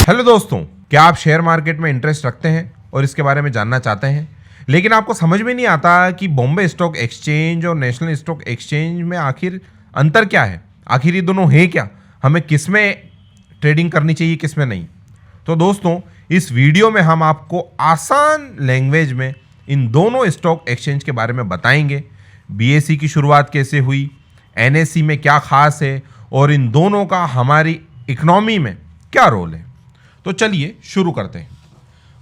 Hello दोस्तों, क्या आप शेयर मार्केट में इंटरेस्ट रखते हैं और इसके बारे में जानना चाहते हैं, लेकिन आपको समझ में नहीं आता कि बॉम्बे स्टॉक एक्सचेंज और नेशनल स्टॉक एक्सचेंज में आखिर अंतर क्या है, आखिर ये दोनों हैं क्या, हमें किस में ट्रेडिंग करनी चाहिए किस में नहीं। तो दोस्तों, इस वीडियो में हम आपको आसान लैंग्वेज में इन दोनों स्टॉक एक्सचेंज के बारे में बताएंगे। बीएसई की शुरुआत कैसे हुई, एनएसई में क्या खास है और इन दोनों का हमारी इकोनॉमी में क्या रोल है। तो चलिए शुरू करते हैं।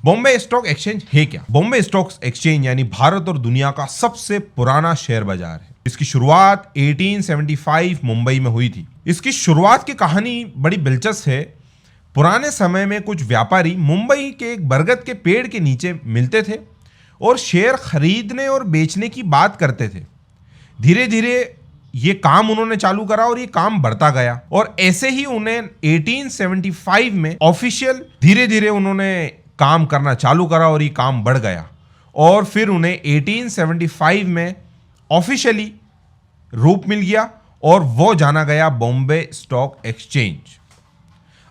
बॉम्बे स्टॉक एक्सचेंज है क्या? बॉम्बे स्टॉक एक्सचेंज यानी भारत और दुनिया का सबसे पुराना शेयर बाजार है। इसकी शुरुआत 1875 मुंबई में हुई थी। इसकी शुरुआत की कहानी बड़ी दिलचस्प है। पुराने समय में कुछ व्यापारी मुंबई के एक बरगद के पेड़ के नीचे मिलते थे और शेयर खरीदने और बेचने की बात करते थे। धीरे धीरे ये काम उन्होंने चालू करा और ये काम बढ़ता गया और ऐसे ही उन्हें 1875 में ऑफिशियल धीरे धीरे उन्होंने काम करना चालू करा और ये काम बढ़ गया और फिर उन्हें 1875 में ऑफिशियली रूप मिल गया और वो जाना गया बॉम्बे स्टॉक एक्सचेंज।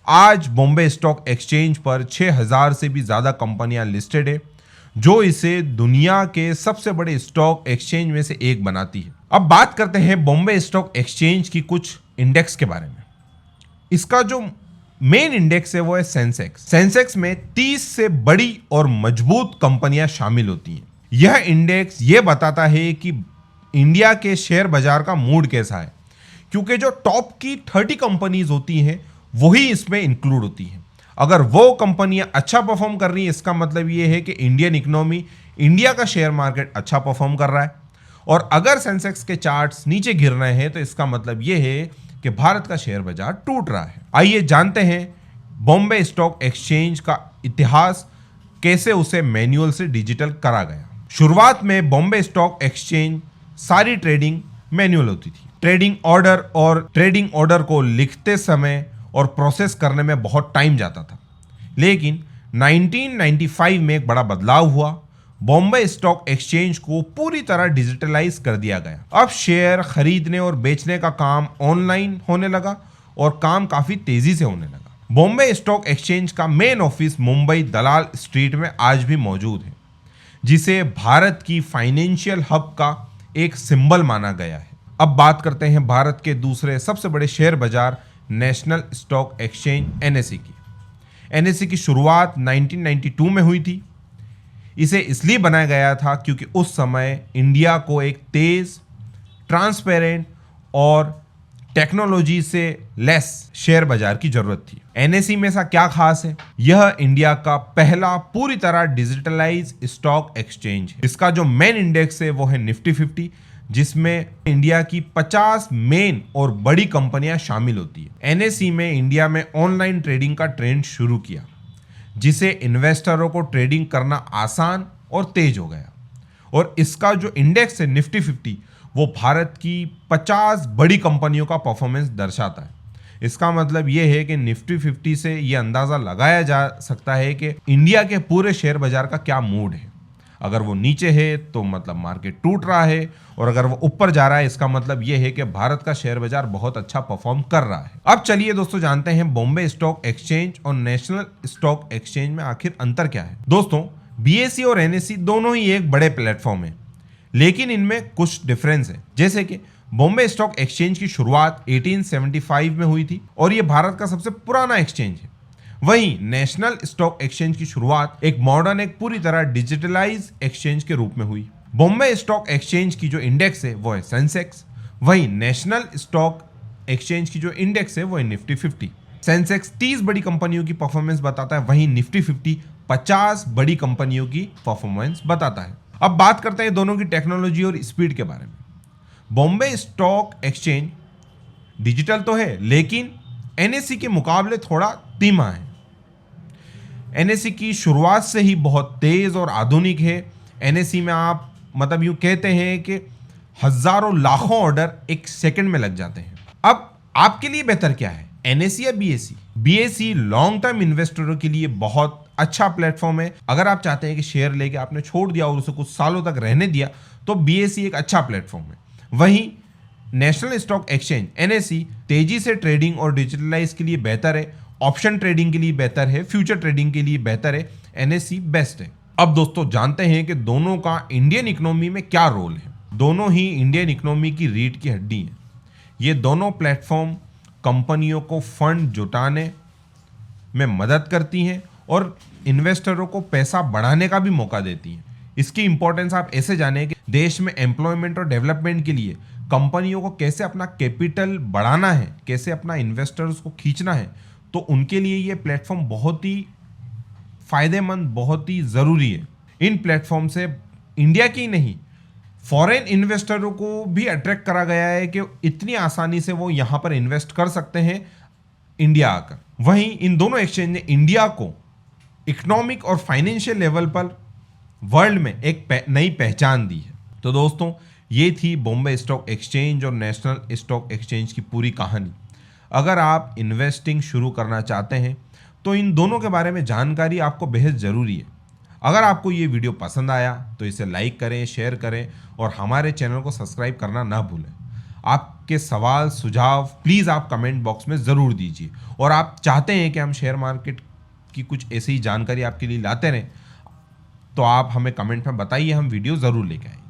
आज बॉम्बे स्टॉक एक्सचेंज पर 6000 से भी ज़्यादा कंपनियां लिस्टेड है, जो इसे दुनिया के सबसे बड़े स्टॉक एक्सचेंज में से एक बनाती है। अब बात करते हैं बॉम्बे स्टॉक एक्सचेंज की कुछ इंडेक्स के बारे में। इसका जो मेन इंडेक्स है वो है सेंसेक्स। सेंसेक्स में 30 से बड़ी और मजबूत कंपनियां शामिल होती हैं। यह इंडेक्स ये बताता है कि इंडिया के शेयर बाजार का मूड कैसा है, क्योंकि जो टॉप की 30 कंपनीज होती हैं वही इसमें इंक्लूड होती हैं। अगर वो कंपनियां अच्छा परफॉर्म कर रही हैं, इसका मतलब ये है कि इंडियन इकोनॉमी, इंडिया का शेयर मार्केट अच्छा परफॉर्म कर रहा है। और अगर सेंसेक्स के चार्ट्स नीचे गिर रहे हैं तो इसका मतलब ये है कि भारत का शेयर बाजार टूट रहा है। आइए जानते हैं बॉम्बे स्टॉक एक्सचेंज का इतिहास, कैसे उसे मैनुअल से डिजिटल करा गया। शुरुआत में बॉम्बे स्टॉक एक्सचेंज सारी ट्रेडिंग मैनुअल होती थी। ट्रेडिंग ऑर्डर को लिखते समय और प्रोसेस करने में बहुत टाइम जाता था। लेकिन 1995 में एक बड़ा बदलाव हुआ। बॉम्बे स्टॉक एक्सचेंज को पूरी तरह डिजिटलाइज कर दिया गया। अब शेयर खरीदने और बेचने का काम ऑनलाइन होने लगा और काम काफी तेजी से होने लगा। बॉम्बे स्टॉक एक्सचेंज का मेन ऑफिस मुंबई दलाल स्ट्रीट में आज भी मौजूद है, जिसे भारत की फाइनेंशियल हब का एक सिंबल माना गया है। अब बात करते हैं भारत के दूसरे सबसे बड़े शेयर बाजार नेशनल स्टॉक एक्सचेंज एनएसई की। एनएसई की शुरुआत 1992 में हुई थी। इसे इसलिए बनाया गया था क्योंकि उस समय इंडिया को एक तेज, ट्रांसपेरेंट और टेक्नोलॉजी से लेस शेयर बाजार की जरूरत थी। एनएसई में ऐसा क्या खास है? यह इंडिया का पहला पूरी तरह डिजिटलाइज स्टॉक एक्सचेंज है। इसका जो मेन इंडेक्स है वो है निफ्टी 50, जिसमें इंडिया की 50 मेन और बड़ी कंपनियां शामिल होती है। एनएसई में इंडिया में ऑनलाइन ट्रेडिंग का ट्रेंड शुरू किया, जिसे इन्वेस्टरों को ट्रेडिंग करना आसान और तेज हो गया। और इसका जो इंडेक्स है निफ्टी 50, वो भारत की 50 बड़ी कंपनियों का परफॉर्मेंस दर्शाता है। इसका मतलब ये है कि निफ्टी 50 से ये अंदाज़ा लगाया जा सकता है कि इंडिया के पूरे शेयर बाजार का क्या मूड है। अगर वो नीचे है तो मतलब मार्केट टूट रहा है, और अगर वो ऊपर जा रहा है इसका मतलब ये है कि भारत का शेयर बाजार बहुत अच्छा परफॉर्म कर रहा है। अब चलिए दोस्तों जानते हैं बॉम्बे स्टॉक एक्सचेंज और नेशनल स्टॉक एक्सचेंज में आखिर अंतर क्या है। दोस्तों, बीएसई और एनएसई दोनों ही एक बड़े प्लेटफॉर्म है, लेकिन इनमें कुछ डिफरेंस है। जैसे कि बॉम्बे स्टॉक एक्सचेंज की शुरुआत 1875 में हुई थी और ये भारत का सबसे पुराना एक्सचेंज है। वहीं नेशनल स्टॉक एक्सचेंज की शुरुआत एक मॉडर्न, एक पूरी तरह डिजिटलाइज एक्सचेंज के रूप में हुई। बॉम्बे स्टॉक एक्सचेंज की जो इंडेक्स है वो है सेंसेक्स। वहीं नेशनल स्टॉक एक्सचेंज की जो इंडेक्स है वो है निफ्टी 50। सेंसेक्स 30 बड़ी कंपनियों की परफॉर्मेंस बताता है, वहीं निफ्टी 50 50 बड़ी कंपनियों की परफॉर्मेंस बताता है। अब बात करते हैं दोनों की टेक्नोलॉजी और स्पीड के बारे में। बॉम्बे स्टॉक एक्सचेंज डिजिटल तो है, लेकिन एनएसई के मुकाबले थोड़ा धीमा है। एनएसई की शुरुआत से ही बहुत तेज और आधुनिक है। एनएसई में आप मतलब यूं कहते हैं कि हजारों लाखों ऑर्डर एक सेकंड में लग जाते हैं। अब आपके लिए बेहतर क्या है, एनएसई या बीएसई? बीएसई लॉन्ग टर्म इन्वेस्टरों के लिए बहुत अच्छा प्लेटफॉर्म है। अगर आप चाहते हैं कि शेयर लेके आपने छोड़ दिया और उसे कुछ सालों तक रहने दिया, तो बीएसई एक अच्छा प्लेटफॉर्म है। वहीं नेशनल स्टॉक एक्सचेंज एनएसई तेजी से ट्रेडिंग और डिजिटलाइज के लिए बेहतर है ऑप्शन ट्रेडिंग के लिए बेहतर है, फ्यूचर ट्रेडिंग के लिए बेहतर है, एनएससी बेस्ट है। अब दोस्तों जानते हैं कि दोनों का इंडियन इकोनॉमी में क्या रोल है। दोनों ही इंडियन इकोनॉमी की रीढ़ की हड्डी हैं। ये दोनों प्लेटफॉर्म कंपनियों को फंड जुटाने में मदद करती हैं और इन्वेस्टरों को पैसा बढ़ाने का भी मौका देती हैं। इसकी इंपॉर्टेंस आप ऐसे जानें कि देश में एम्प्लॉयमेंट और डेवलपमेंट के लिए कंपनियों को कैसे अपना कैपिटल बढ़ाना है, कैसे अपना इन्वेस्टर्स को खींचना है, तो उनके लिए ये प्लेटफॉर्म बहुत ही फायदेमंद, बहुत ही ज़रूरी है। इन प्लेटफॉर्म से इंडिया की नहीं, फॉरेन इन्वेस्टरों को भी अट्रैक्ट करा गया है कि इतनी आसानी से वो यहाँ पर इन्वेस्ट कर सकते हैं इंडिया आकर। वहीं इन दोनों एक्सचेंज ने इंडिया को इकोनॉमिक और फाइनेंशियल लेवल पर वर्ल्ड में एक नई पहचान दी है। तो दोस्तों ये थी बॉम्बे स्टॉक एक्सचेंज और नेशनल स्टॉक एक्सचेंज की पूरी कहानी। अगर आप इन्वेस्टिंग शुरू करना चाहते हैं तो इन दोनों के बारे में जानकारी आपको बेहद ज़रूरी है। अगर आपको ये वीडियो पसंद आया तो इसे लाइक करें, शेयर करें और हमारे चैनल को सब्सक्राइब करना ना भूलें। आपके सवाल सुझाव प्लीज़ आप कमेंट बॉक्स में ज़रूर दीजिए, और आप चाहते हैं कि हम शेयर मार्केट की कुछ ऐसी ही जानकारी आपके लिए लाते रहें तो आप हमें कमेंट में बताइए, हम वीडियो ज़रूर लेके आएंगे।